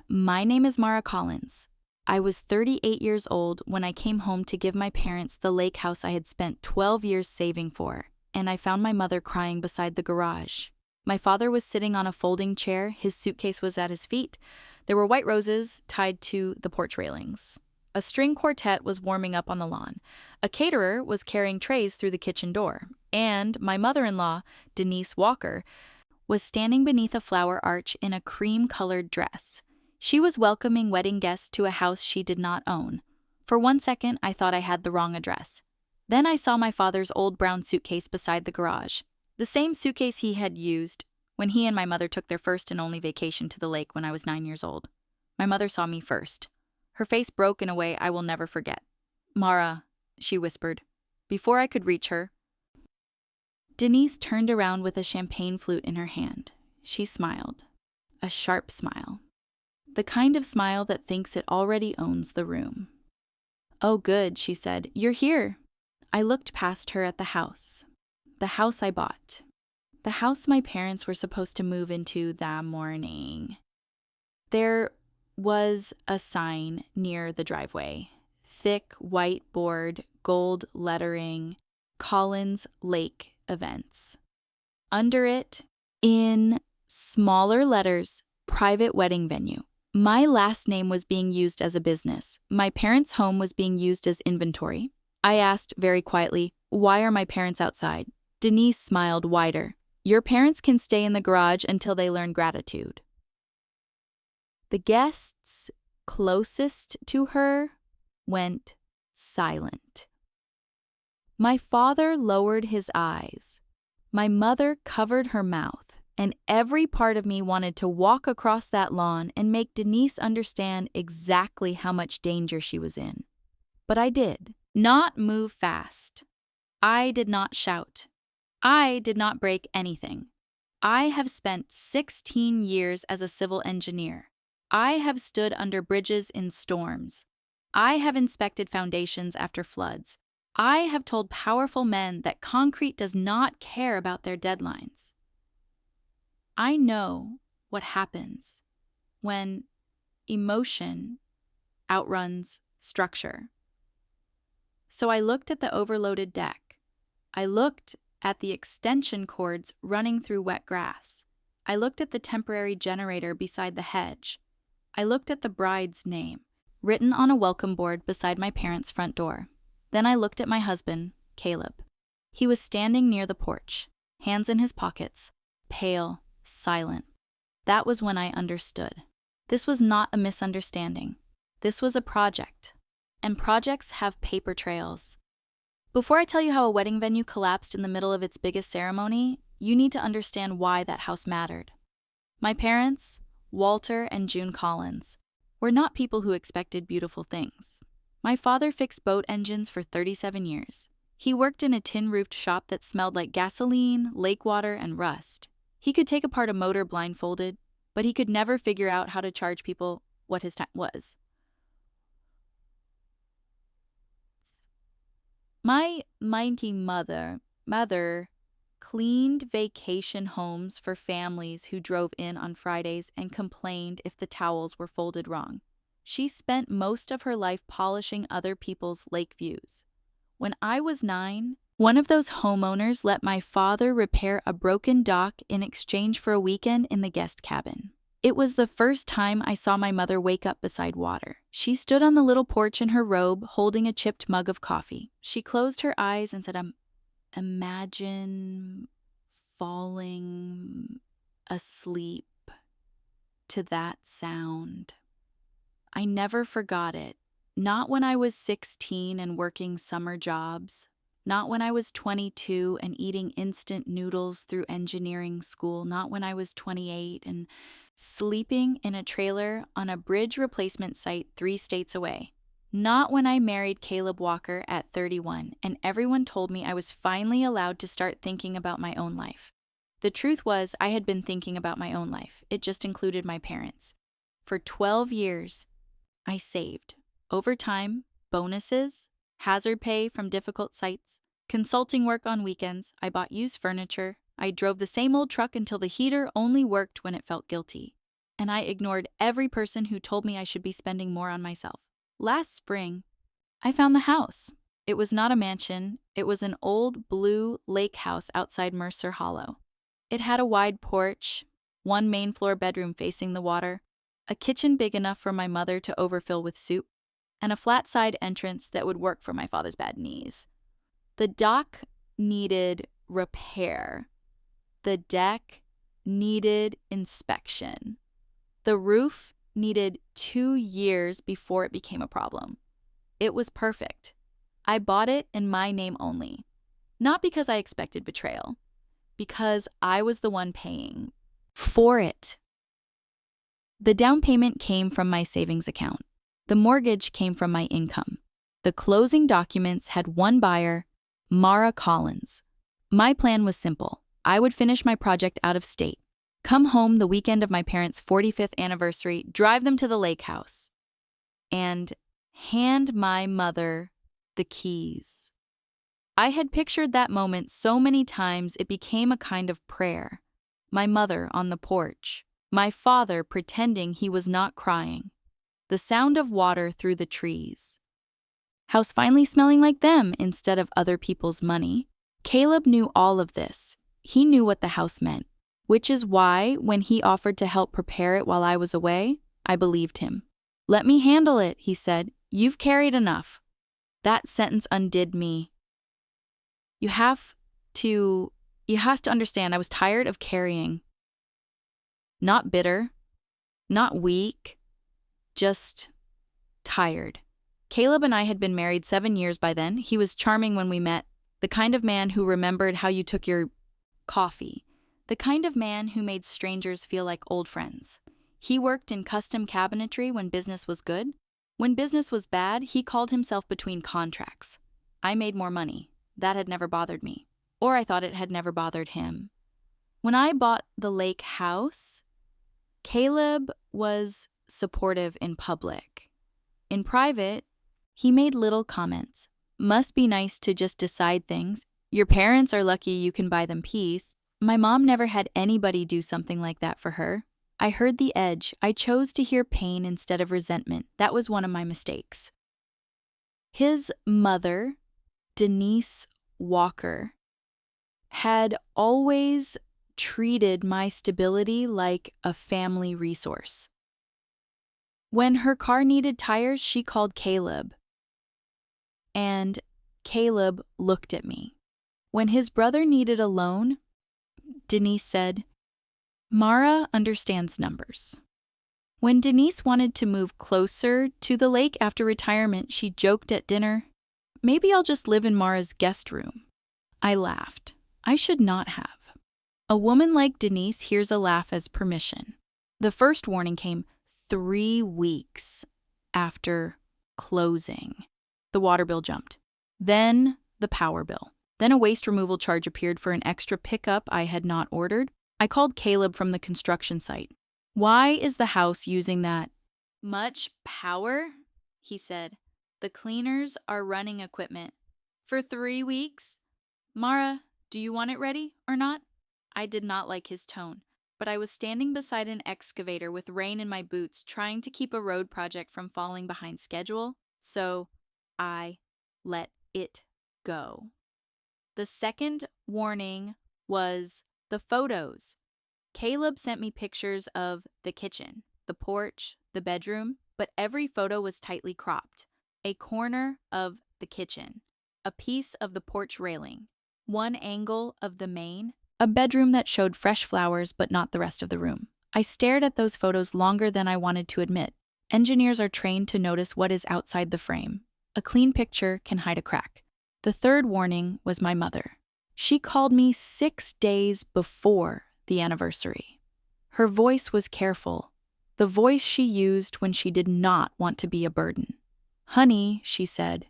my name is Mara Collins. I was 38 years old when I came home to give my parents the lake house I had spent 12 years saving for, and I found my mother crying beside the garage. My father was sitting on a folding chair, his suitcase was at his feet. There were white roses tied to the porch railings. A string quartet was warming up on the lawn. A caterer was carrying trays through the kitchen door. And my mother-in-law, Denise Walker, was standing beneath a flower arch in a cream-colored dress. She was welcoming wedding guests to a house she did not own. For 1 second, I thought I had the wrong address. Then I saw my father's old brown suitcase beside the garage, the same suitcase he had used when he and my mother took their first and only vacation to the lake when I was 9 years old. My mother saw me first. Her face broke in a way I will never forget. "Mara," she whispered. Before I could reach her, Denise turned around with a champagne flute in her hand. She smiled. A sharp smile. The kind of smile that thinks it already owns the room. "Oh, good," she said. "You're here." I looked past her at the house. The house I bought. The house my parents were supposed to move into that morning. There was a sign near the driveway. Thick white board, gold lettering, Collins Lake Events. Under it, in smaller letters, private wedding venue. My last name was being used as a business. My parents' home was being used as inventory. I asked very quietly, "Why are my parents outside?" Denise smiled wider. "Your parents can stay in the garage until they learn gratitude." The guests closest to her went silent. My father lowered his eyes. My mother covered her mouth, and every part of me wanted to walk across that lawn and make Denise understand exactly how much danger she was in. But I did not move fast. I did not shout. I did not break anything. I have spent 16 years as a civil engineer. I have stood under bridges in storms. I have inspected foundations after floods. I have told powerful men that concrete does not care about their deadlines. I know what happens when emotion outruns structure. So I looked at the overloaded deck. I looked at the extension cords running through wet grass. I looked at the temporary generator beside the hedge. I looked at the bride's name, written on a welcome board beside my parents' front door. Then I looked at my husband, Caleb. He was standing near the porch, hands in his pockets, pale, silent. That was when I understood. This was not a misunderstanding. This was a project. And projects have paper trails. Before I tell you how a wedding venue collapsed in the middle of its biggest ceremony, you need to understand why that house mattered. My parents, Walter and June Collins, were not people who expected beautiful things. My father fixed boat engines for 37 years. He worked in a tin-roofed shop that smelled like gasoline, lake water, and rust. He could take apart a motor blindfolded, but he could never figure out how to charge people what his time was. My mighty mother cleaned vacation homes for families who drove in on Fridays and complained if the towels were folded wrong. She spent most of her life polishing other people's lake views. When I was 9, one of those homeowners let my father repair a broken dock in exchange for a weekend in the guest cabin. It was the first time I saw my mother wake up beside water. She stood on the little porch in her robe, holding a chipped mug of coffee. She closed her eyes and said, "Imagine falling asleep to that sound." I never forgot it. Not when I was 16 and working summer jobs. Not when I was 22 and eating instant noodles through engineering school. Not when I was 28 and sleeping in a trailer on a bridge replacement site 3 states away. Not when I married Caleb Walker at 31 and everyone told me I was finally allowed to start thinking about my own life. The truth was, I had been thinking about my own life. It just included my parents. For 12 years, I saved. Overtime, bonuses, hazard pay from difficult sites, consulting work on weekends. I bought used furniture. I drove the same old truck until the heater only worked when it felt guilty. and I ignored every person who told me I should be spending more on myself. Last spring, I found the house. It was not a mansion, it was an old blue lake house outside Mercer Hollow. It had a wide porch, one main floor bedroom facing the water, a kitchen big enough for my mother to overfill with soup, and a flat side entrance that would work for my father's bad knees. The dock needed repair. The deck needed inspection. The roof needed 2 years before it became a problem. It was perfect. I bought it in my name only. Not because I expected betrayal, because I was the one paying for it. The down payment came from my savings account. The mortgage came from my income. The closing documents had one buyer, Mara Collins. My plan was simple. I would finish my project out of state, come home the weekend of my parents' 45th anniversary, drive them to the lake house, and hand my mother the keys. I had pictured that moment so many times it became a kind of prayer. My mother on the porch, my father pretending he was not crying, the sound of water through the trees. House finally smelling like them instead of other people's money. Caleb knew all of this. He knew what the house meant, which is why, when he offered to help prepare it while I was away, I believed him. "Let me handle it," he said. "You've carried enough." That sentence undid me. You have to understand, I was tired of carrying. Not bitter, not weak, just tired. Caleb and I had been married 7 years by then. He was charming when we met, the kind of man who remembered how you took your coffee, the kind of man who made strangers feel like old friends. He worked in custom cabinetry when business was good. When business was bad, he called himself between contracts. I made more money. That had never bothered me, or I thought it had never bothered him. When I bought the lake house, Caleb was supportive in public. In private, he made little comments. "Must be nice to just decide things. Your parents are lucky you can buy them peace." My mom never had anybody do something like that for her. I heard the edge. I chose to hear pain instead of resentment. That was one of my mistakes. His mother, Denise Walker, had always treated my stability like a family resource. When her car needed tires, she called Caleb. And Caleb looked at me. When his brother needed a loan, Denise said, "Mara understands numbers." When Denise wanted to move closer to the lake after retirement, she joked at dinner, "Maybe I'll just live in Mara's guest room." I laughed. I should not have. A woman like Denise hears a laugh as permission. The first warning came 3 weeks after closing. The water bill jumped. Then the power bill. Then a waste removal charge appeared for an extra pickup I had not ordered. I called Caleb from the construction site. "Why is the house using that much power?" he said. "The cleaners are running equipment." "For 3 weeks? Mara, do you want it ready or not?" I did not like his tone, but I was standing beside an excavator with rain in my boots trying to keep a road project from falling behind schedule, so I let it go. The second warning was the photos. Caleb sent me pictures of the kitchen, the porch, the bedroom, but every photo was tightly cropped. A corner of the kitchen, a piece of the porch railing, one angle of the main, a bedroom that showed fresh flowers but not the rest of the room. I stared at those photos longer than I wanted to admit. Engineers are trained to notice what is outside the frame. A clean picture can hide a crack. The third warning was my mother. She called me 6 days before the anniversary. Her voice was careful, the voice she used when she did not want to be a burden. "Honey," she said.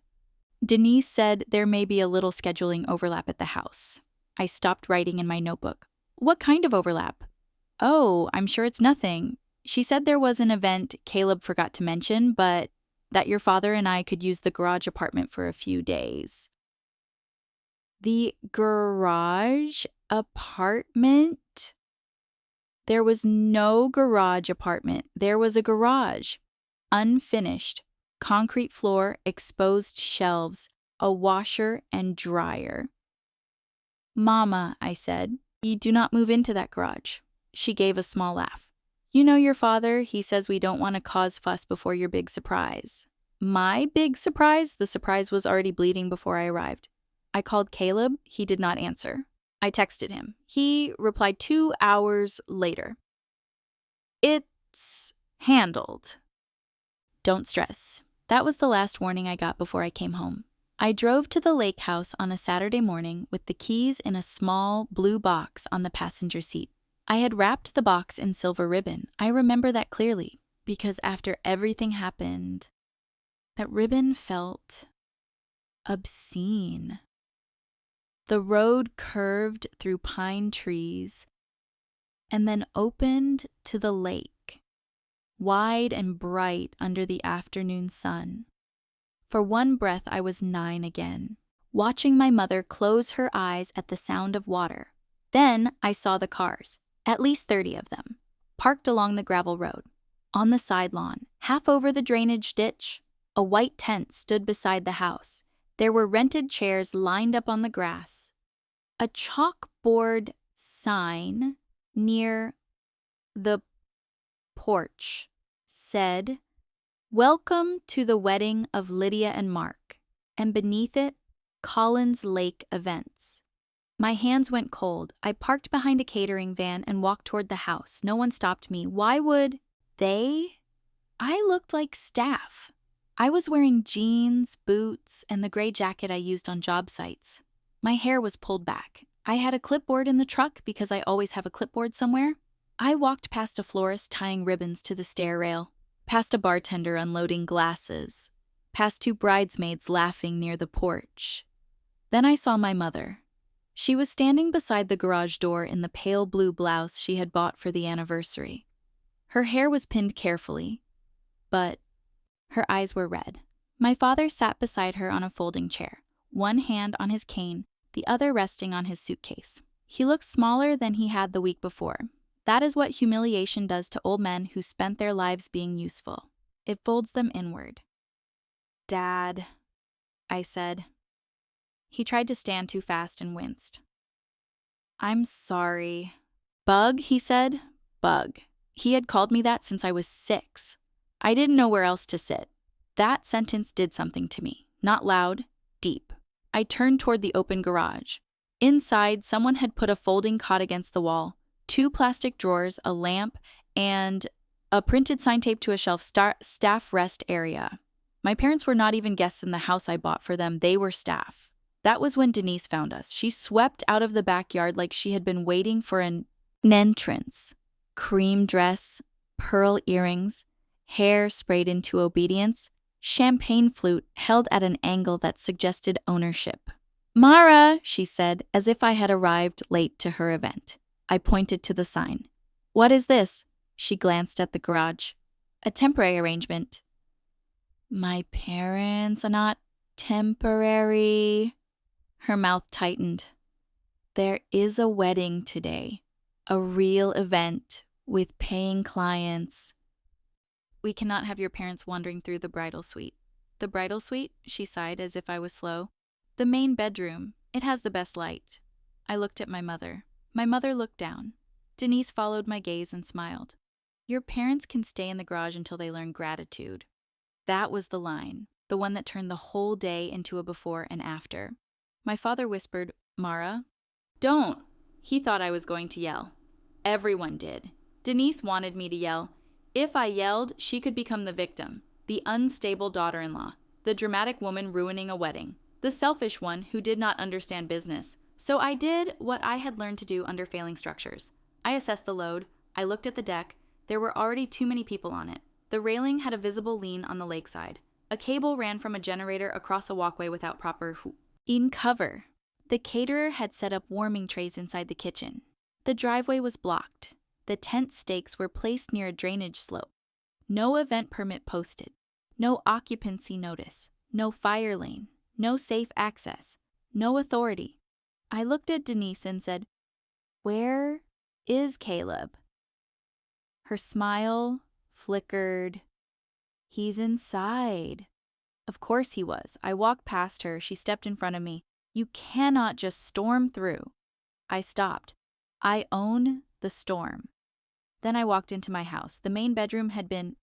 "Denise said there may be a little scheduling overlap at the house." I stopped writing in my notebook. "What kind of overlap?" "Oh, I'm sure it's nothing. She said there was an event Caleb forgot to mention, but that your father and I could use the garage apartment for a few days." The garage apartment? There was no garage apartment. There was a garage. Unfinished. Concrete floor, exposed shelves, a washer and dryer. Mama, I said, you do not move into that garage. She gave a small laugh. You know your father, he says we don't want to cause fuss before your big surprise. My big surprise? The surprise was already bleeding before I arrived. I called Caleb. He did not answer. I texted him. He replied 2 hours later. It's handled. Don't stress. That was the last warning I got before I came home. I drove to the lake house on a Saturday morning with the keys in a small blue box on the passenger seat. I had wrapped the box in silver ribbon. I remember that clearly because after everything happened, that ribbon felt obscene. The road curved through pine trees and then opened to the lake, wide and bright under the afternoon sun. For one breath, I was 9 again, watching my mother close her eyes at the sound of water. Then I saw the cars, at least 30 of them, parked along the gravel road. On the side lawn, half over the drainage ditch, a white tent stood beside the house. There were rented chairs lined up on the grass. A chalkboard sign near the porch said, "Welcome to the wedding of Lydia and Mark," and beneath it, Collins Lake Events. My hands went cold. I parked behind a catering van and walked toward the house. No one stopped me. Why would they? I looked like staff. I was wearing jeans, boots, and the gray jacket I used on job sites. My hair was pulled back. I had a clipboard in the truck because I always have a clipboard somewhere. I walked past a florist tying ribbons to the stair rail, past a bartender unloading glasses, past 2 bridesmaids laughing near the porch. Then I saw my mother. She was standing beside the garage door in the pale blue blouse she had bought for the anniversary. Her hair was pinned carefully, but her eyes were red. My father sat beside her on a folding chair, one hand on his cane, the other resting on his suitcase. He looked smaller than he had the week before. That is what humiliation does to old men who spent their lives being useful. It folds them inward. "Dad," I said. He tried to stand too fast and winced. "I'm sorry." "Bug," he said. Bug. He had called me that since I was 6. I didn't know where else to sit. That sentence did something to me. Not loud, deep. I turned toward the open garage. Inside, someone had put a folding cot against the wall, 2 plastic drawers, a lamp, and a printed sign taped to a shelf, staff rest area. My parents were not even guests in the house I bought for them. They were staff. That was when Denise found us. She swept out of the backyard like she had been waiting for an entrance. Cream dress, pearl earrings, hair sprayed into obedience, champagne flute held at an angle that suggested ownership. "Mara," she said, as if I had arrived late to her event. I pointed to the sign. "What is this?" She glanced at the garage. "A temporary arrangement." "My parents are not temporary." Her mouth tightened. "There is a wedding today, a real event with paying clients." "We cannot have your parents wandering through the bridal suite." "The bridal suite?" She sighed as if I was slow. "The main bedroom. It has the best light." I looked at my mother. My mother looked down. Denise followed my gaze and smiled. "Your parents can stay in the garage until they learn gratitude." That was the line, the one that turned the whole day into a before and after. My father whispered, "Mara, don't." He thought I was going to yell. Everyone did. Denise wanted me to yell. If I yelled, she could become the victim, the unstable daughter-in-law, the dramatic woman ruining a wedding, the selfish one who did not understand business. So I did what I had learned to do under failing structures. I assessed the load. I looked at the deck. There were already too many people on it. The railing had a visible lean on the lakeside. A cable ran from a generator across a walkway without proper cover. The caterer had set up warming trays inside the kitchen. The driveway was blocked. The tent stakes were placed near a drainage slope. No event permit posted. No occupancy notice. No fire lane. No safe access. No authority. I looked at Denise and said, "Where is Caleb?" Her smile flickered. He's inside. Of course he was. I walked past her. She stepped in front of me. You cannot just storm through. I stopped. I own the storm. Then I walked into my house. The main bedroom had been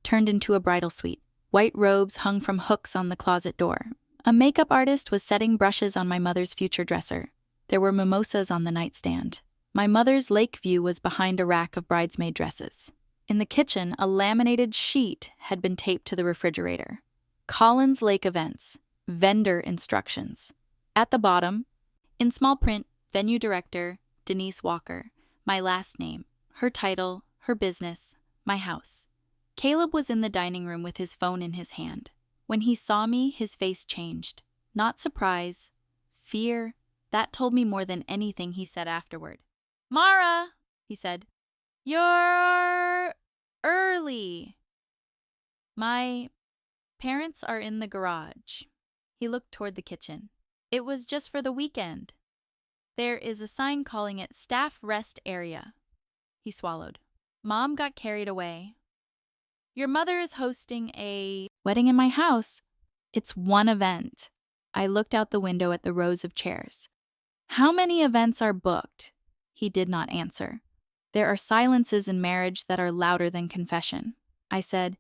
turned into a bridal suite. White robes hung from hooks on the closet door. A makeup artist was setting brushes on my mother's future dresser. There were mimosas on the nightstand. My mother's lake view was behind a rack of bridesmaid dresses. In the kitchen, a laminated sheet had been taped to the refrigerator. Collins Lake Events, vendor instructions. At the bottom, in small print, venue director, Denise Walker, my last name, her title, her business, my house. Caleb was in the dining room with his phone in his hand. When he saw me, his face changed. Not surprise, fear. That told me more than anything he said afterward. "Mara," he said, "you're early." My parents are in the garage. He looked toward the kitchen. It was just for the weekend. There is a sign calling it Staff Rest Area. He swallowed. Mom got carried away. Your mother is hosting a wedding in my house. It's one event. I looked out the window at the rows of chairs. How many events are booked? He did not answer. There are silences in marriage that are louder than confession. I said,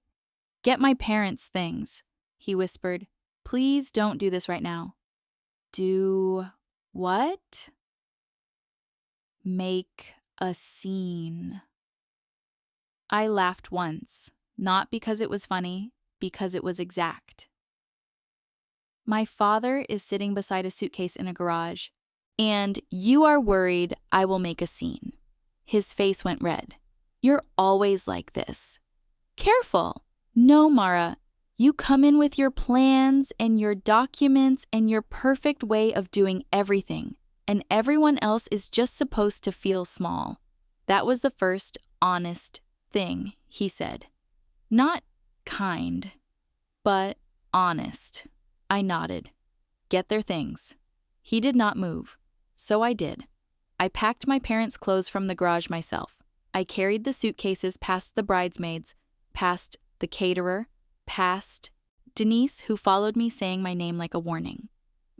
"Get my parents' things." He whispered, "Please don't do this right now." Do what? Make a scene. I laughed once, not because it was funny, because it was exact. My father is sitting beside a suitcase in a garage, and you are worried I will make a scene. His face went red. You're always like this. Careful. No, Mara. You come in with your plans and your documents and your perfect way of doing everything, and everyone else is just supposed to feel small. That was the first honest thing he said. Not kind, but honest. I nodded. Get their things. He did not move, so I did. I packed my parents' clothes from the garage myself. I carried the suitcases past the bridesmaids, past the caterer, past Denise, who followed me saying my name like a warning.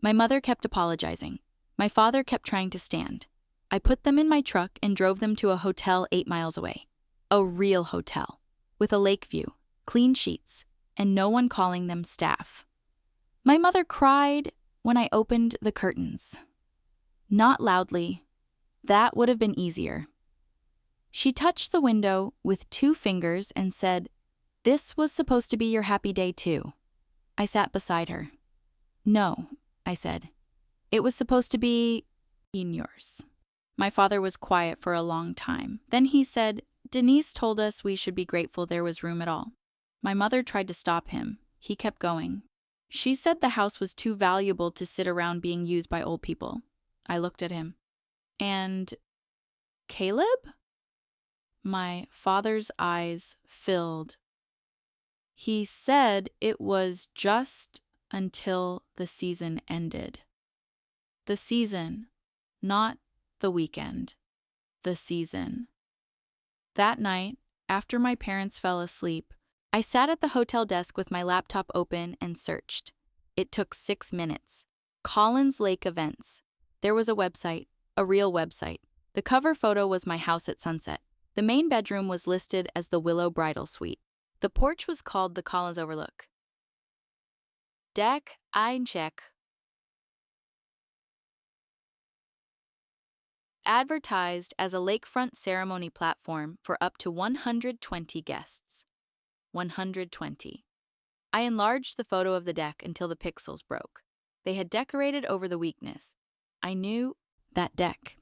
My mother kept apologizing. My father kept trying to stand. I put them in my truck and drove them to a hotel 8 miles away. A real hotel, with a lake view, clean sheets, and no one calling them staff. My mother cried when I opened the curtains. Not loudly. That would have been easier. She touched the window with 2 fingers and said, "This was supposed to be your happy day too." I sat beside her. "No," I said. "It was supposed to be in yours." My father was quiet for a long time. Then he said, "Denise told us we should be grateful there was room at all." My mother tried to stop him. He kept going. She said the house was too valuable to sit around being used by old people. I looked at him. And Caleb? My father's eyes filled. He said it was just until the season ended. The season, not the weekend. The season. That night, after my parents fell asleep, I sat at the hotel desk with my laptop open and searched. It took 6 minutes. Collins Lake Events. There was a website, a real website. The cover photo was my house at sunset. The main bedroom was listed as the Willow Bridal Suite. The porch was called the Collins Overlook. Deck Eincheck. Advertised as a lakefront ceremony platform for up to 120 guests. 120. I enlarged the photo of the deck until the pixels broke. They had decorated over the weakness. I knew that deck.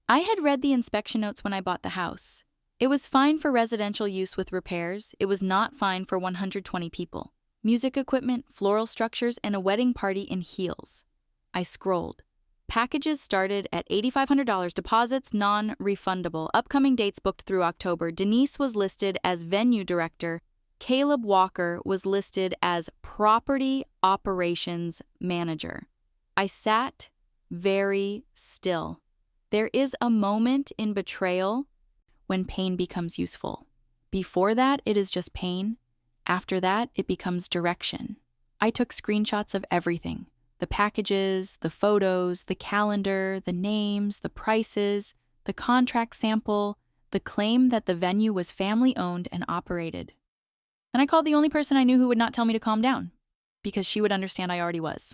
I had read the inspection notes when I bought the house. It was fine for residential use with repairs. It was not fine for 120 people. Music equipment, floral structures, and a wedding party in heels. I scrolled. Packages started at $8,500, deposits non-refundable, upcoming dates booked through October. Denise was listed as venue director. Caleb Walker was listed as property operations manager. I sat very still. There is a moment in betrayal when pain becomes useful. Before that, it is just pain. After that, it becomes direction. I took screenshots of everything: the packages, the photos, the calendar, the names, the prices, the contract sample, the claim that the venue was family-owned and operated. Then I called the only person I knew who would not tell me to calm down, because she would understand I already was.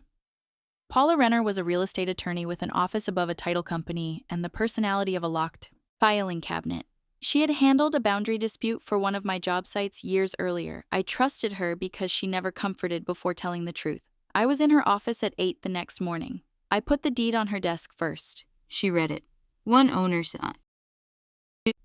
Paula Renner was a real estate attorney with an office above a title company and the personality of a locked filing cabinet. She had handled a boundary dispute for one of my job sites years earlier. I trusted her because she never comforted before telling the truth. I was in her office at 8 the next morning. I put the deed on her desk first. She read it. One owner signed.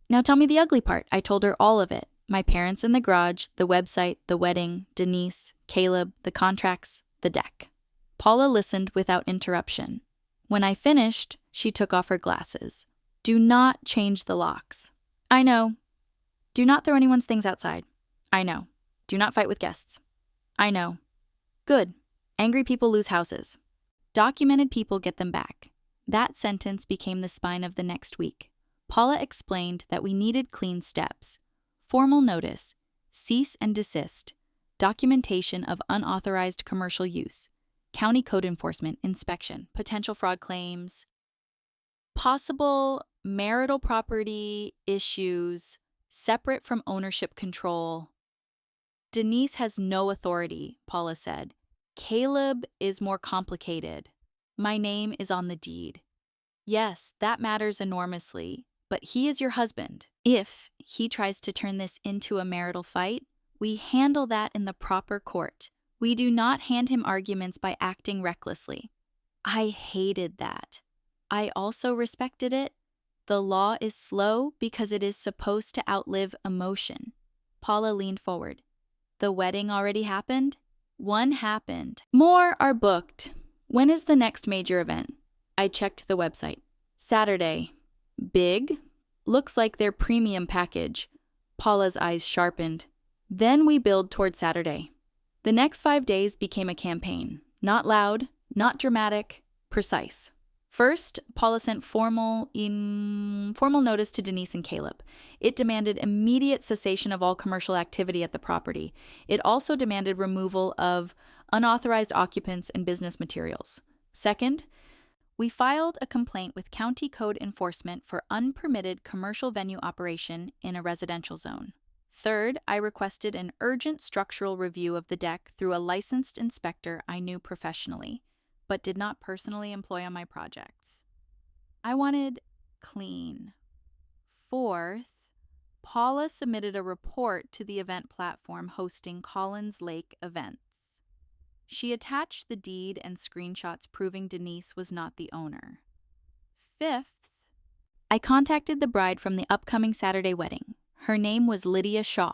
Now tell me the ugly part. I told her all of it. My parents in the garage, the website, the wedding, Denise, Caleb, the contracts, the deck. Paula listened without interruption. When I finished, she took off her glasses. Do not change the locks. I know. Do not throw anyone's things outside. I know. Do not fight with guests. I know. Good. Angry people lose houses. Documented people get them back. That sentence became the spine of the next week. Paula explained that we needed clean steps: formal notice, cease and desist, documentation of unauthorized commercial use, county code enforcement inspection, potential fraud claims, possible marital property issues separate from ownership control. Denise has no authority, Paula said. Caleb is more complicated. My name is on the deed. Yes, that matters enormously, but he is your husband. If he tries to turn this into a marital fight, we handle that in the proper court. We do not hand him arguments by acting recklessly. I hated that. I also respected it. The law is slow because it is supposed to outlive emotion. Paula leaned forward. The wedding already happened? One happened. More are booked. When is the next major event? I checked the website. Saturday. Big? Looks like their premium package. Paula's eyes sharpened. Then we build toward Saturday. The next 5 days became a campaign. Not loud, not dramatic, precise. First, Paula sent formal notice to Denise and Caleb. It demanded immediate cessation of all commercial activity at the property. It also demanded removal of unauthorized occupants and business materials. Second, we filed a complaint with county code enforcement for unpermitted commercial venue operation in a residential zone. Third, I requested an urgent structural review of the deck through a licensed inspector I knew professionally, but did not personally employ on my projects. I wanted clean. Fourth, Paula submitted a report to the event platform hosting Collins Lake events. She attached the deed and screenshots proving Denise was not the owner. Fifth, I contacted the bride from the upcoming Saturday wedding. Her name was Lydia Shaw.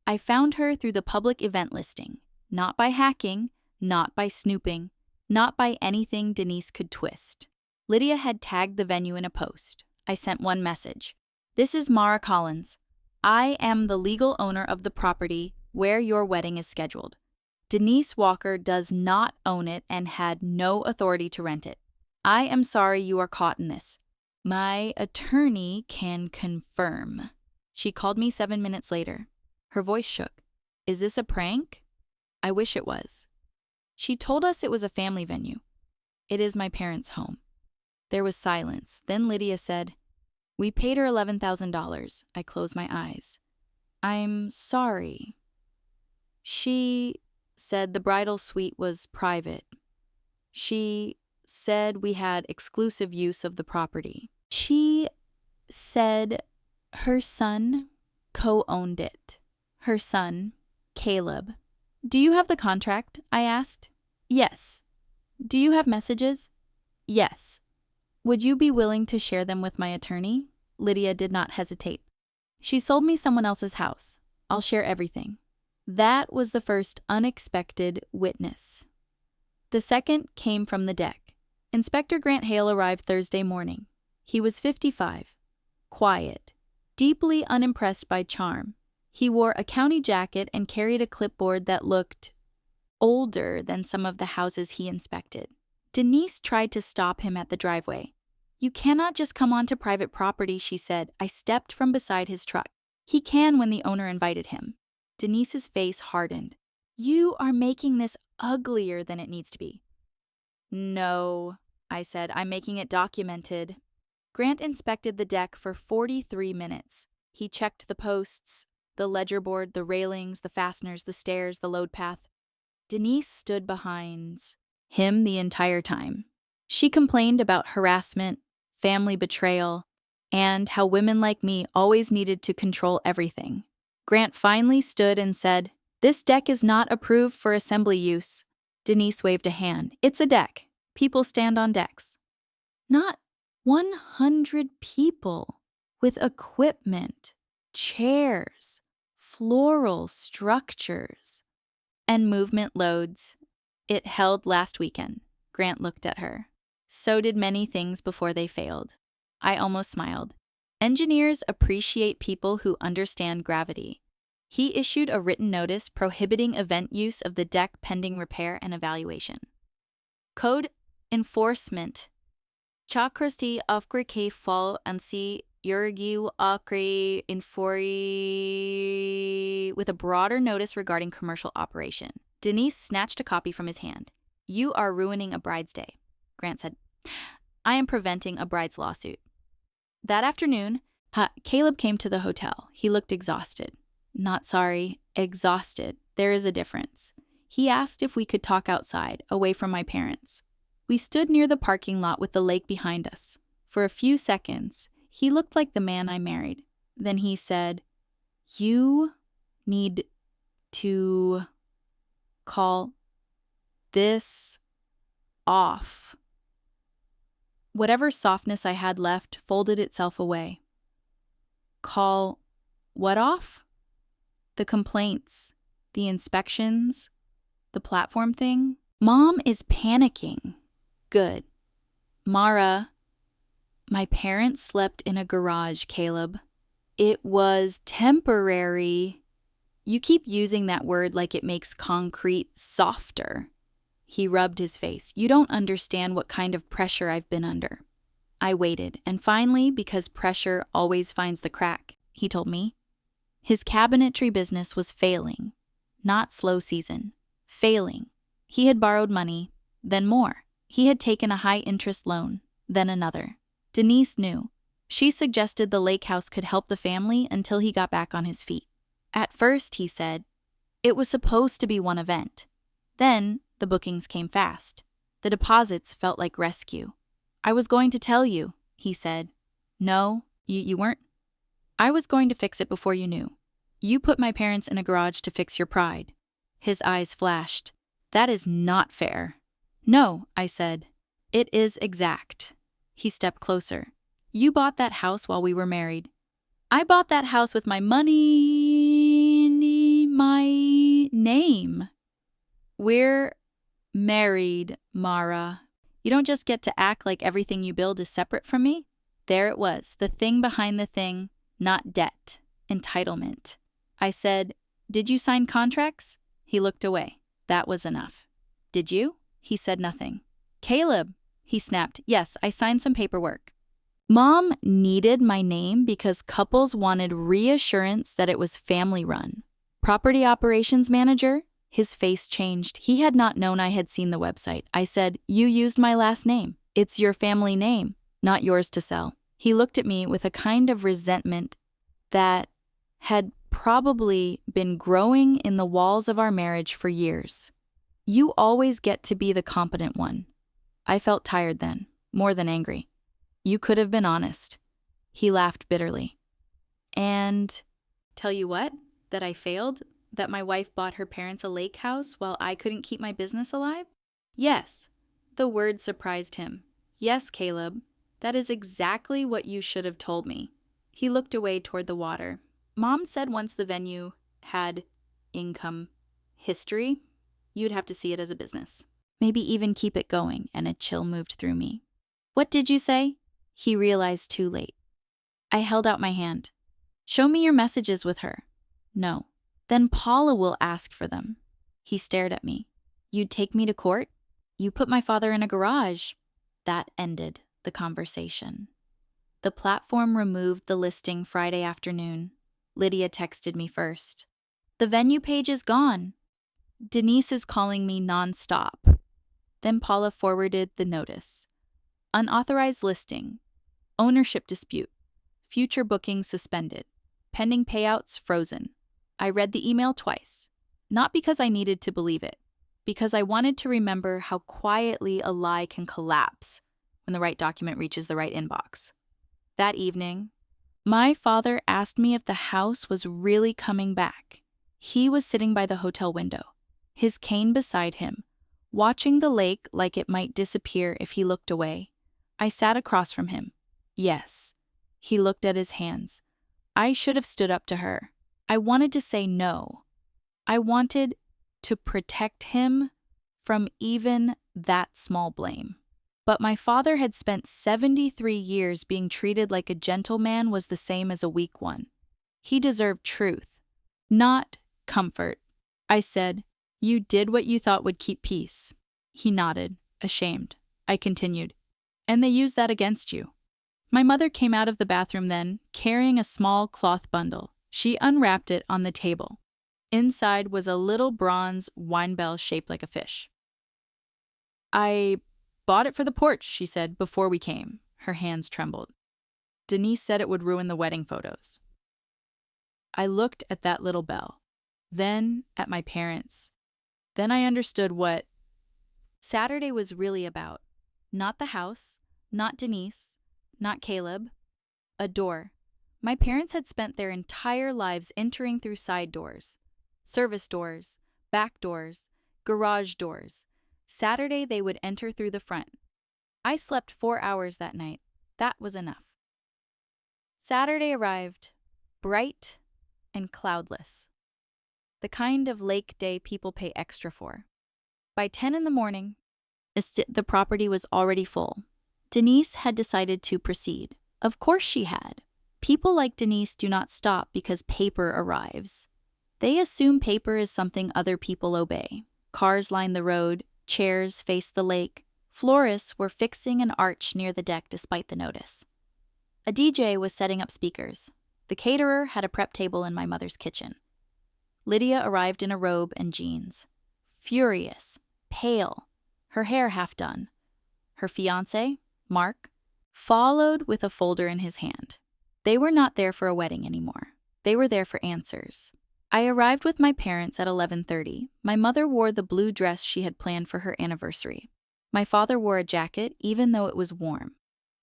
I found her through the public event listing, not by hacking, not by snooping, not by anything Denise could twist. Lydia had tagged the venue in a post. I sent one message. This is Mara Collins. I am the legal owner of the property where your wedding is scheduled. Denise Walker does not own it and had no authority to rent it. I am sorry you are caught in this. My attorney can confirm. She called me 7 minutes later. Her voice shook. Is this a prank? I wish it was. She told us it was a family venue. It is my parents' home. There was silence. Then Lydia said, We paid her $11,000. I closed my eyes. I'm sorry. She said the bridal suite was private. She said we had exclusive use of the property. She said her son co-owned it. Her son, Caleb. Do you have the contract? I asked. Yes. Do you have messages? Yes. Would you be willing to share them with my attorney? Lydia did not hesitate. She sold me someone else's house. I'll share everything. That was the first unexpected witness. The second came from the deck. Inspector Grant Hale arrived Thursday morning. He was 55, quiet, deeply unimpressed by charm. He wore a county jacket and carried a clipboard that looked older than some of the houses he inspected. Denise tried to stop him at the driveway. You cannot just come onto private property, she said. I stepped from beside his truck. He can when the owner invited him. Denise's face hardened. You are making this uglier than it needs to be. No, I said, I'm making it documented. Grant inspected the deck for 43 minutes. He checked the posts, the ledger board, the railings, the fasteners, the stairs, the load path. Denise stood behind him the entire time. She complained about harassment, family betrayal, and how women like me always needed to control everything. Grant finally stood and said, "This deck is not approved for assembly use." Denise waved a hand. "It's a deck. People stand on decks." Not 100 people with equipment, chairs, floral structures, and movement loads. It held last weekend. Grant looked at her. So did many things before they failed. I almost smiled. Engineers appreciate people who understand gravity. He issued a written notice prohibiting event use of the deck pending repair and evaluation. Code enforcement. Chakrasti afkri ke fall ansi yurgu akri infori with a broader notice regarding commercial operation. Denise snatched a copy from his hand. You are ruining a bride's day. Grant said, I am preventing a bride's lawsuit. That afternoon, Caleb came to the hotel. He looked exhausted. Not sorry, exhausted. There is a difference. He asked if we could talk outside, away from my parents. We stood near the parking lot with the lake behind us. For a few seconds, he looked like the man I married. Then he said, You need to call this off. Whatever softness I had left folded itself away. Call what off? The complaints, the inspections, the platform thing. Mom is panicking. Good. Mara, my parents slept in a garage, Caleb. It was temporary. You keep using that word like it makes concrete softer. He rubbed his face. You don't understand what kind of pressure I've been under. I waited, and finally, because pressure always finds the crack, he told me. His cabinetry business was failing. Not slow season. Failing. He had borrowed money, then more. He had taken a high-interest loan, then another. Denise knew. She suggested the lake house could help the family until he got back on his feet. At first, he said, it was supposed to be one event. Then, the bookings came fast. The deposits felt like rescue. I was going to tell you, he said. No, you weren't. I was going to fix it before you knew. You put my parents in a garage to fix your pride. His eyes flashed. That is not fair. No, I said. It is exact. He stepped closer. You bought that house while we were married. I bought that house with my money, my name. We're married, Mara. You don't just get to act like everything you build is separate from me. There it was, the thing behind the thing, not debt, entitlement. I said, did you sign contracts? He looked away. That was enough. Did you? He said nothing. Caleb, he snapped. Yes, I signed some paperwork. Mom needed my name because couples wanted reassurance that it was family run. Property operations manager? His face changed. He had not known I had seen the website. I said, you used my last name. It's your family name, not yours to sell. He looked at me with a kind of resentment that had probably been growing in the walls of our marriage for years. You always get to be the competent one. I felt tired then, more than angry. You could have been honest. He laughed bitterly. And tell you what? That I failed? That my wife bought her parents a lake house while I couldn't keep my business alive? Yes. The word surprised him. Yes, Caleb. That is exactly what you should have told me. He looked away toward the water. Mom said once the venue had income history, you'd have to see it as a business. Maybe even keep it going, and a chill moved through me. What did you say? He realized too late. I held out my hand. Show me your messages with her. No. Then Paula will ask for them. He stared at me. You'd take me to court? You put my father in a garage. That ended the conversation. The platform removed the listing Friday afternoon. Lydia texted me first. The venue page is gone. Denise is calling me nonstop. Then Paula forwarded the notice. Unauthorized listing. Ownership dispute. Future bookings suspended. Pending payouts frozen. I read the email twice. Not because I needed to believe it, because I wanted to remember how quietly a lie can collapse when the right document reaches the right inbox. That evening, my father asked me if the house was really coming back. He was sitting by the hotel window, his cane beside him, watching the lake like it might disappear if he looked away. I sat across from him. Yes. He looked at his hands. I should have stood up to her. I wanted to say no. I wanted to protect him from even that small blame. But my father had spent 73 years being treated like a gentleman was the same as a weak one. He deserved truth, not comfort. I said, "You did what you thought would keep peace." He nodded, ashamed. I continued, "And they used that against you." My mother came out of the bathroom then, carrying a small cloth bundle. She unwrapped it on the table. Inside was a little bronze wine bell shaped like a fish. "I bought it for the porch," she said, "before we came." Her hands trembled. "Denise said it would ruin the wedding photos." I looked at that little bell, then at my parents. Then I understood what Saturday was really about. Not the house, not Denise, not Caleb. A door. My parents had spent their entire lives entering through side doors. Service doors, back doors, garage doors. Saturday they would enter through the front. I slept 4 hours that night. That was enough. Saturday arrived, bright and cloudless. The kind of lake day people pay extra for. By 10 in the morning, the property was already full. Denise had decided to proceed. Of course she had. People like Denise do not stop because paper arrives. They assume paper is something other people obey. Cars line the road, chairs face the lake. Florists were fixing an arch near the deck despite the notice. A DJ was setting up speakers. The caterer had a prep table in my mother's kitchen. Lydia arrived in a robe and jeans. Furious, pale, her hair half done. Her fiancé, Mark, followed with a folder in his hand. They were not there for a wedding anymore. They were there for answers. I arrived with my parents at 11:30. My mother wore the blue dress she had planned for her anniversary. My father wore a jacket even though it was warm.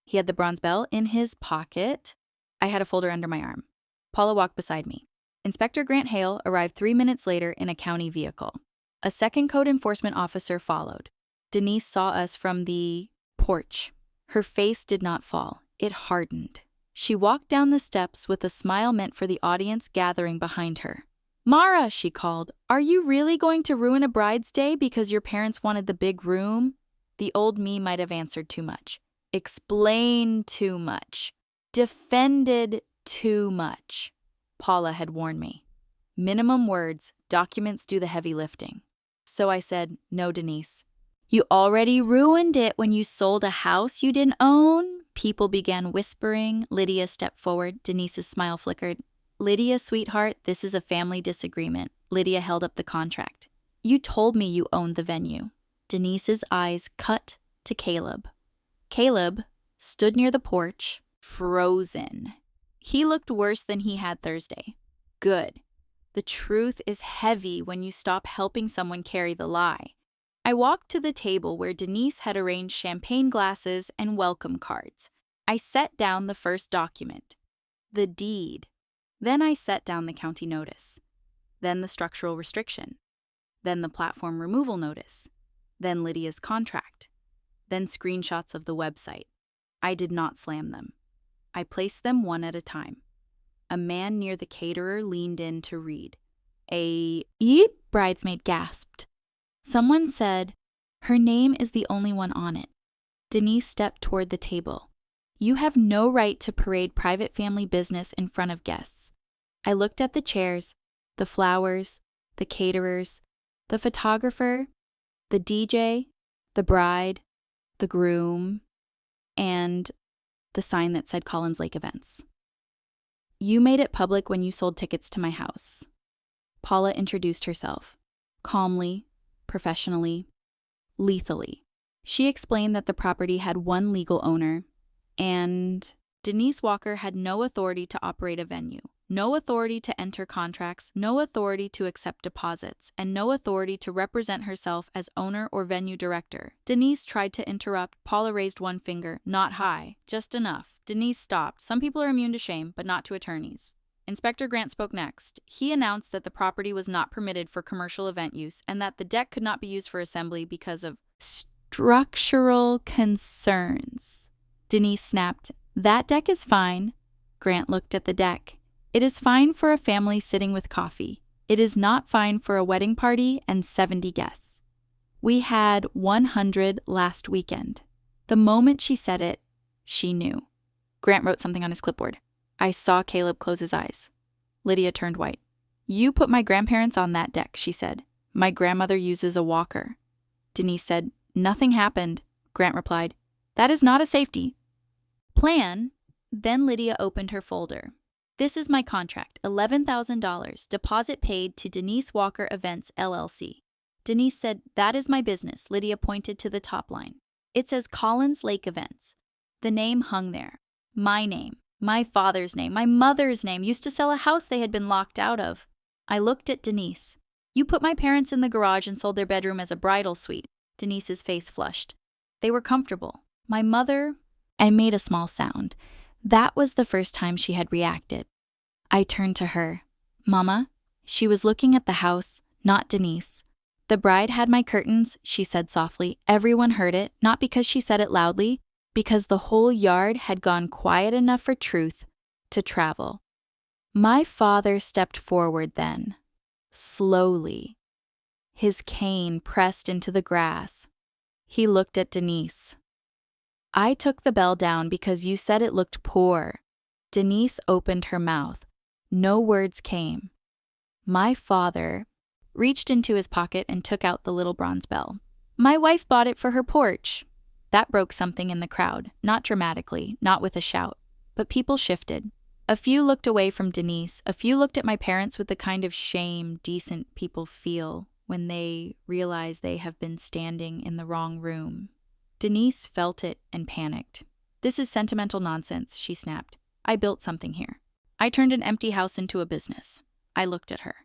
He had the bronze bell in his pocket. I had a folder under my arm. Paula walked beside me. Inspector Grant Hale arrived 3 minutes later in a county vehicle. A second code enforcement officer followed. Denise saw us from the porch. Her face did not fall. It hardened. She walked down the steps with a smile meant for the audience gathering behind her. "Mara," she called, "are you really going to ruin a bride's day because your parents wanted the big room?" The old me might have answered too much. Explained too much. Defended too much. Paula had warned me. Minimum words, documents do the heavy lifting. So I said, "No, Denise. You already ruined it when you sold a house you didn't own." People began whispering. Lydia stepped forward. Denise's smile flickered. "Lydia, sweetheart, this is a family disagreement." Lydia held up the contract. "You told me you owned the venue." Denise's eyes cut to Caleb. Caleb stood near the porch, frozen. He looked worse than he had Thursday. Good. The truth is heavy when you stop helping someone carry the lie. I walked to the table where Denise had arranged champagne glasses and welcome cards. I set down the first document, the deed. Then I set down the county notice. Then the structural restriction. Then the platform removal notice. Then Lydia's contract. Then screenshots of the website. I did not slam them. I placed them one at a time. A man near the caterer leaned in to read. A "Yeep," bridesmaid gasped. Someone said, "Her name is the only one on it." Denise stepped toward the table. "You have no right to parade private family business in front of guests." I looked at the chairs, the flowers, the caterers, the photographer, the DJ, the bride, the groom, and the sign that said Collins Lake Events. You made it public when you sold tickets to my house. Paula introduced herself, calmly, professionally, lethally. She explained that the property had one legal owner, and Denise Walker had no authority to operate a venue, no authority to enter contracts, no authority to accept deposits, and no authority to represent herself as owner or venue director. Denise tried to interrupt. Paula raised one finger, not high, just enough. Denise stopped. Some people are immune to shame, but not to attorneys. Inspector Grant spoke next. He announced that the property was not permitted for commercial event use and that the deck could not be used for assembly because of structural concerns. Denise snapped, "That deck is fine." Grant looked at the deck. "It is fine for a family sitting with coffee. It is not fine for a wedding party and 70 guests. We had 100 last weekend." The moment she said it, she knew. Grant wrote something on his clipboard. I saw Caleb close his eyes. Lydia turned white. "You put my grandparents on that deck," she said. "My grandmother uses a walker." Denise said, "Nothing happened." Grant replied, "That is not a safety plan." Then Lydia opened her folder. "This is my contract, $11,000, deposit paid to Denise Walker Events, LLC. Denise said, "That is my business." Lydia pointed to the top line. "It says Collins Lake Events." The name hung there. My name, my father's name, my mother's name, used to sell a house they had been locked out of. I looked at Denise. "You put my parents in the garage and sold their bedroom as a bridal suite." Denise's face flushed. "They were comfortable. My mother—" I made a small sound. That was the first time she had reacted. I turned to her. "Mama?" She was looking at the house, not Denise. "The bride had my curtains," she said softly. Everyone heard it, not because she said it loudly, because the whole yard had gone quiet enough for truth to travel. My father stepped forward then, slowly. His cane pressed into the grass. He looked at Denise. "I took the bell down because you said it looked poor." Denise opened her mouth. No words came. My father reached into his pocket and took out the little bronze bell. "My wife bought it for her porch." That broke something in the crowd, not dramatically, not with a shout, but people shifted. A few looked away from Denise, a few looked at my parents with the kind of shame decent people feel when they realize they have been standing in the wrong room. Denise felt it and panicked. "This is sentimental nonsense," she snapped. "I built something here. I turned an empty house into a business." I looked at her.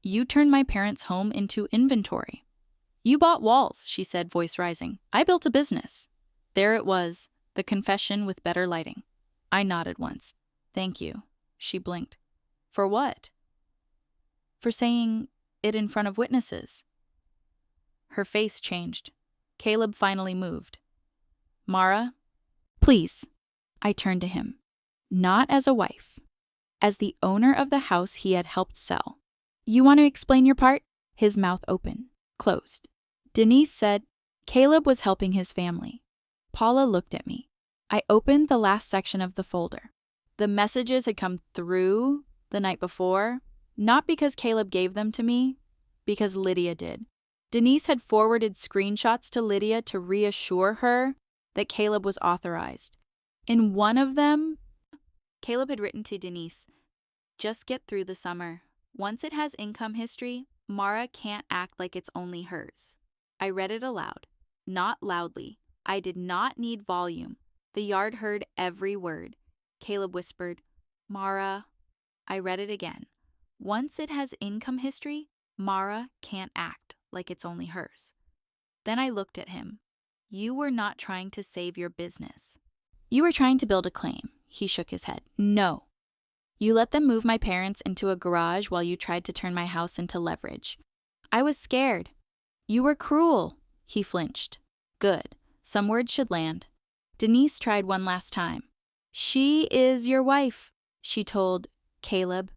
"You turned my parents' home into inventory." "You bought walls," she said, voice rising. "I built a business." There it was, the confession with better lighting. I nodded once. "Thank you." She blinked. "For what?" "For saying it in front of witnesses." Her face changed. Caleb finally moved. "Mara, please." I turned to him. Not as a wife. As the owner of the house he had helped sell. "You want to explain your part?" His mouth open, closed. Denise said, "Caleb was helping his family." Paula looked at me. I opened the last section of the folder. The messages had come through the night before, not because Caleb gave them to me, because Lydia did. Denise had forwarded screenshots to Lydia to reassure her that Caleb was authorized. In one of them, Caleb had written to Denise, "Just get through the summer. Once it has income history, Mara can't act like it's only hers." I read it aloud, not loudly. I did not need volume. The yard heard every word. Caleb whispered, "Mara." I read it again. "Once it has income history, Mara can't act like it's only hers." Then I looked at him. "You were not trying to save your business. You were trying to build a claim." He shook his head. "No. You let them move my parents into a garage while you tried to turn my house into leverage. I was scared. You were cruel." He flinched. "Good. Some words should land." Denise tried one last time. "She is your wife," she told Caleb.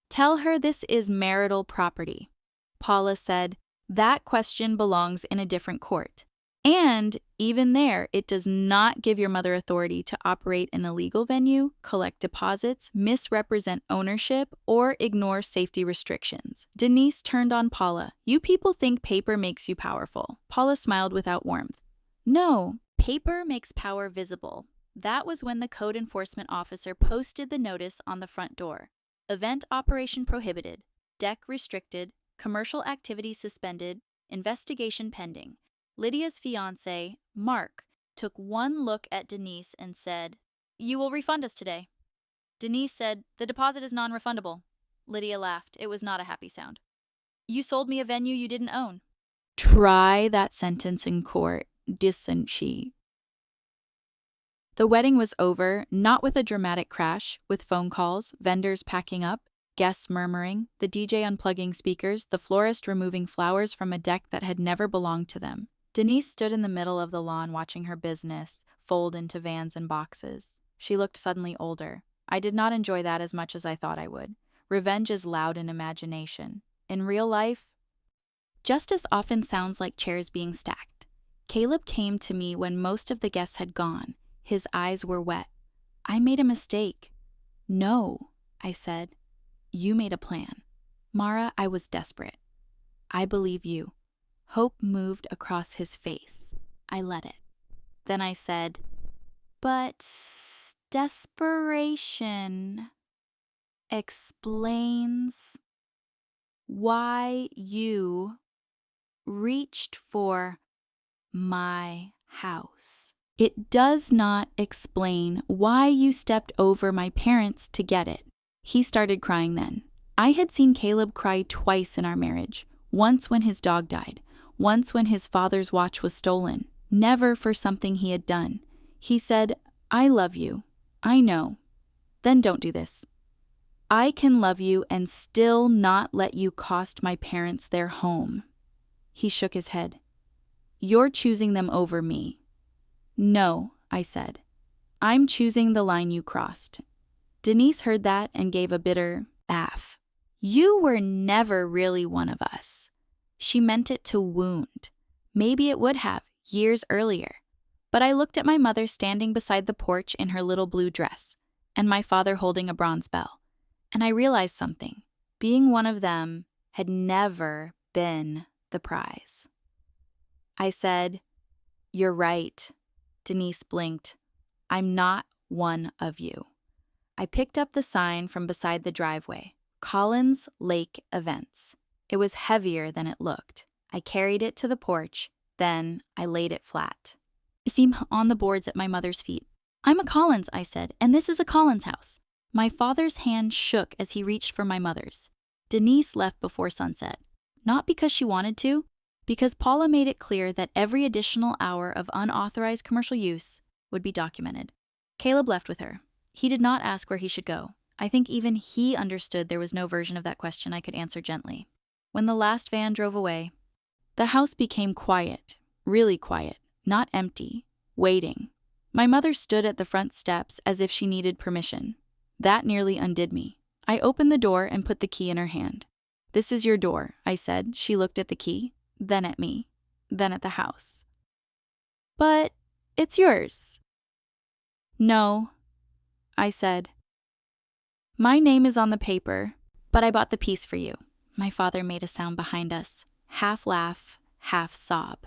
"Tell her this is marital property." Paula said, "That question belongs in a different court. And even there, it does not give your mother authority to operate an illegal venue, collect deposits, misrepresent ownership, or ignore safety restrictions." Denise turned on Paula. "You people think paper makes you powerful." Paula smiled without warmth. "No, paper makes power visible. That was when the code enforcement officer posted the notice on the front door. Event operation prohibited, deck restricted, commercial activity suspended, investigation pending. Lydia's fiancé, Mark, took one look at Denise and said, "You will refund us today." Denise said, "The deposit is non-refundable." Lydia laughed. It was not a happy sound. "You sold me a venue you didn't own." Try that sentence in court, didn't she? The wedding was over, not with a dramatic crash, with phone calls, vendors packing up, guests murmuring, the DJ unplugging speakers, the florist removing flowers from a deck that had never belonged to them. Denise stood in the middle of the lawn watching her business fold into vans and boxes. She looked suddenly older. I did not enjoy that as much as I thought I would. Revenge is loud in imagination. In real life, justice often sounds like chairs being stacked. Caleb came to me when most of the guests had gone. His eyes were wet. "I made a mistake." "No," I said. "You made a plan." "Mara, I was desperate." "I believe you." Hope moved across his face. I let it. Then I said, "But desperation explains why you reached for my house. It does not explain why you stepped over my parents to get it." He started crying then. I had seen Caleb cry twice in our marriage, once when his dog died, once when his father's watch was stolen, never for something he had done. He said, "I love you. I know. Then don't do this. I can love you and still not let you cost my parents their home." He shook his head. "You're choosing them over me." "No," I said. "I'm choosing the line you crossed." Denise heard that and gave a bitter laugh. "You were never really one of us." She meant it to wound. Maybe it would have, years earlier. But I looked at my mother standing beside the porch in her little blue dress, and my father holding a bronze bell. And I realized something. Being one of them had never been the prize. I said, "You're right." Denise blinked. "I'm not one of you." I picked up the sign from beside the driveway. Collins Lake Events. It was heavier than it looked. I carried it to the porch, then I laid it flat. It seemed on the boards at my mother's feet. "I'm a Collins," I said, "and this is a Collins house." My father's hand shook as he reached for my mother's. Denise left before sunset. Not because she wanted to, because Paula made it clear that every additional hour of unauthorized commercial use would be documented. Caleb left with her. He did not ask where he should go. I think even he understood there was no version of that question I could answer gently. When the last van drove away, the house became quiet, really quiet, not empty, waiting. My mother stood at the front steps as if she needed permission. That nearly undid me. I opened the door and put the key in her hand. "This is your door," I said. She looked at the key, then at me, then at the house. "But it's yours." "No," I said. "My name is on the paper, but I bought the piece for you." My father made a sound behind us, half laugh, half sob.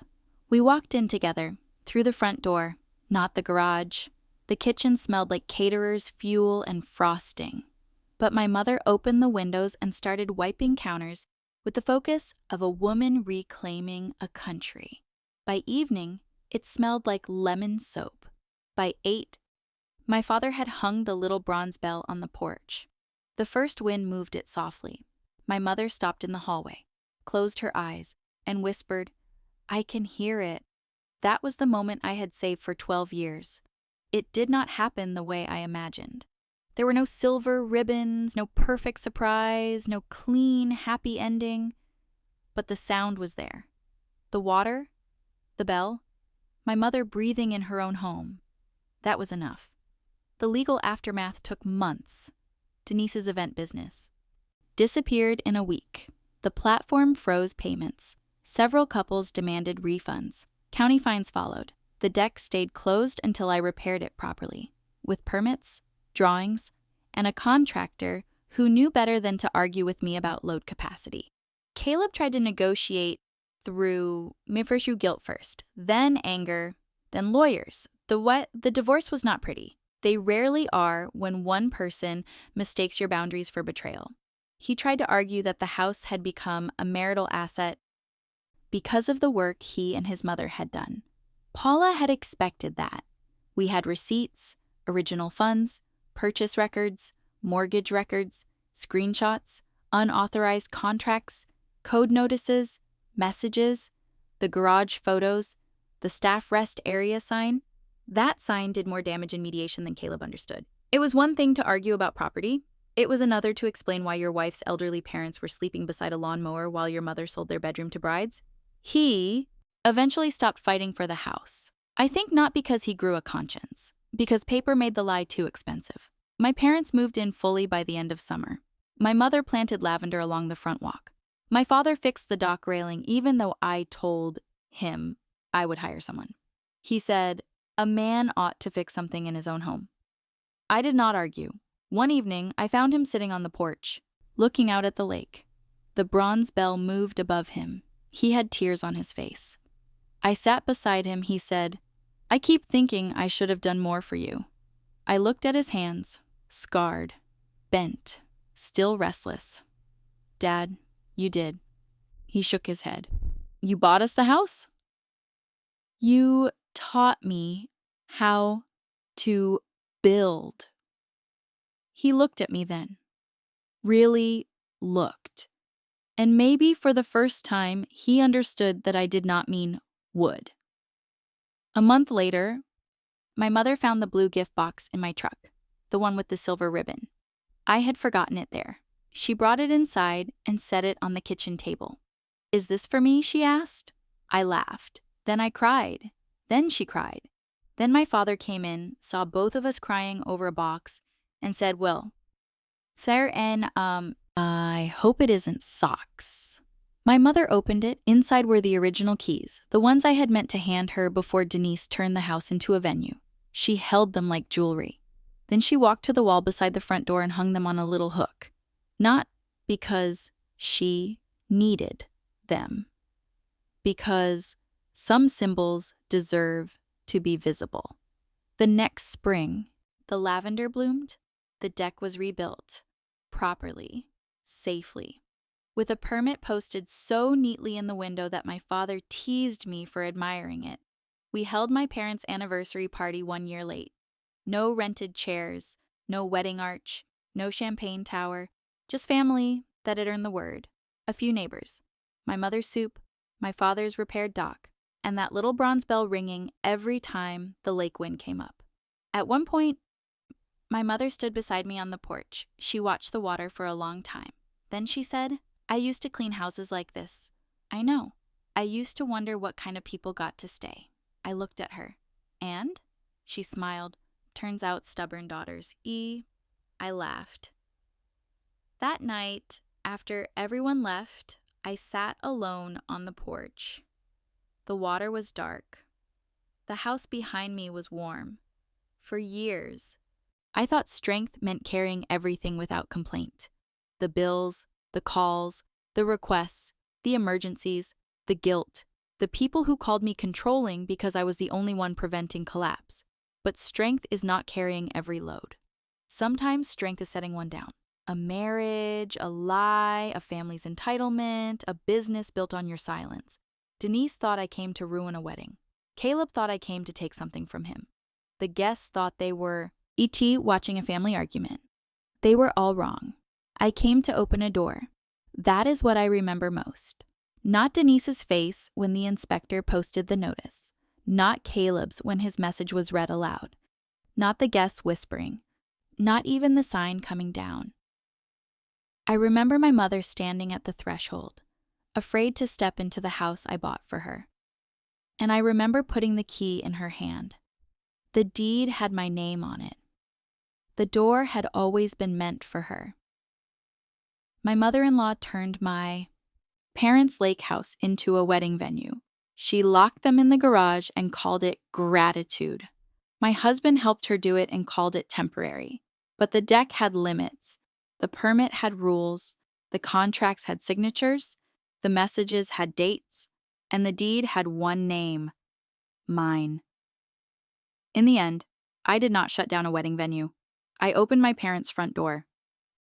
We walked in together, through the front door, not the garage. The kitchen smelled like caterers, fuel, and frosting. But my mother opened the windows and started wiping counters with the focus of a woman reclaiming a country. By evening, it smelled like lemon soap. By 8, my father had hung the little bronze bell on the porch. The first wind moved it softly. My mother stopped in the hallway, closed her eyes, and whispered, "I can hear it." That was the moment I had saved for 12 years. It did not happen the way I imagined. There were no silver ribbons, no perfect surprise, no clean, happy ending. But the sound was there. The water, the bell, my mother breathing in her own home. That was enough. The legal aftermath took months. Denise's event business disappeared in a week. The platform froze payments. Several couples demanded refunds. County fines followed. The deck stayed closed until I repaired it properly, with permits, drawings, and a contractor who knew better than to argue with me about load capacity. Caleb tried to negotiate through guilt first, then anger, then lawyers, The divorce was not pretty. They rarely are when one person mistakes your boundaries for betrayal. He tried to argue that the house had become a marital asset because of the work he and his mother had done. Paula had expected that. We had receipts, original funds, purchase records, mortgage records, screenshots, unauthorized contracts, code notices, messages, the garage photos, the staff rest area sign. That sign did more damage in mediation than Caleb understood. It was one thing to argue about property. It was another to explain why your wife's elderly parents were sleeping beside a lawnmower while your mother sold their bedroom to brides. He eventually stopped fighting for the house. I think not because he grew a conscience, because paper made the lie too expensive. My parents moved in fully by the end of summer. My mother planted lavender along the front walk. My father fixed the dock railing even though I told him I would hire someone. He said, a man ought to fix something in his own home. I did not argue. One evening, I found him sitting on the porch, looking out at the lake. The bronze bell moved above him. He had tears on his face. I sat beside him. He said, I keep thinking I should have done more for you. I looked at his hands, scarred, bent, still restless. Dad, you did. He shook his head. You bought us the house? You taught me how to build. He looked at me then. Really looked. And maybe for the first time, he understood that I did not mean would. A month later, my mother found the blue gift box in my truck, the one with the silver ribbon. I had forgotten it there. She brought it inside and set it on the kitchen table. Is this for me? She asked. I laughed. Then I cried. Then she cried. Then my father came in, saw both of us crying over a box, and said, Well, Sir, and I hope it isn't socks. My mother opened it. Inside were the original keys, the ones I had meant to hand her before Denise turned the house into a venue. She held them like jewelry. Then she walked to the wall beside the front door and hung them on a little hook. Not because she needed them. Because some symbols deserve to be visible. The next spring, the lavender bloomed. The deck was rebuilt. Properly. Safely. With a permit posted so neatly in the window that my father teased me for admiring it. We held my parents' anniversary party 1 year late. No rented chairs, no wedding arch, no champagne tower, just family that had earned the word. A few neighbors. My mother's soup, my father's repaired dock, and that little bronze bell ringing every time the lake wind came up. At one point, my mother stood beside me on the porch. She watched the water for a long time. Then she said, I used to clean houses like this. I know. I used to wonder what kind of people got to stay. I looked at her. And? She smiled. Turns out stubborn daughters. I laughed. That night, after everyone left, I sat alone on the porch. The water was dark. The house behind me was warm. For years, I thought strength meant carrying everything without complaint. The bills, the calls, the requests, the emergencies, the guilt, the people who called me controlling because I was the only one preventing collapse. But strength is not carrying every load. Sometimes strength is setting one down. A marriage, a lie, a family's entitlement, a business built on your silence. Denise thought I came to ruin a wedding. Caleb thought I came to take something from him. The guests thought they were E.T. watching a family argument. They were all wrong. I came to open a door. That is what I remember most. Not Denise's face when the inspector posted the notice. Not Caleb's when his message was read aloud. Not the guests whispering. Not even the sign coming down. I remember my mother standing at the threshold, afraid to step into the house I bought for her. And I remember putting the key in her hand. The deed had my name on it. The door had always been meant for her. My mother-in-law turned my parents' lake house into a wedding venue. She locked them in the garage and called it gratitude. My husband helped her do it and called it temporary. But the deck had limits. The permit had rules. The contracts had signatures. The messages had dates. And the deed had one name: mine. In the end, I did not shut down a wedding venue. I opened my parents' front door.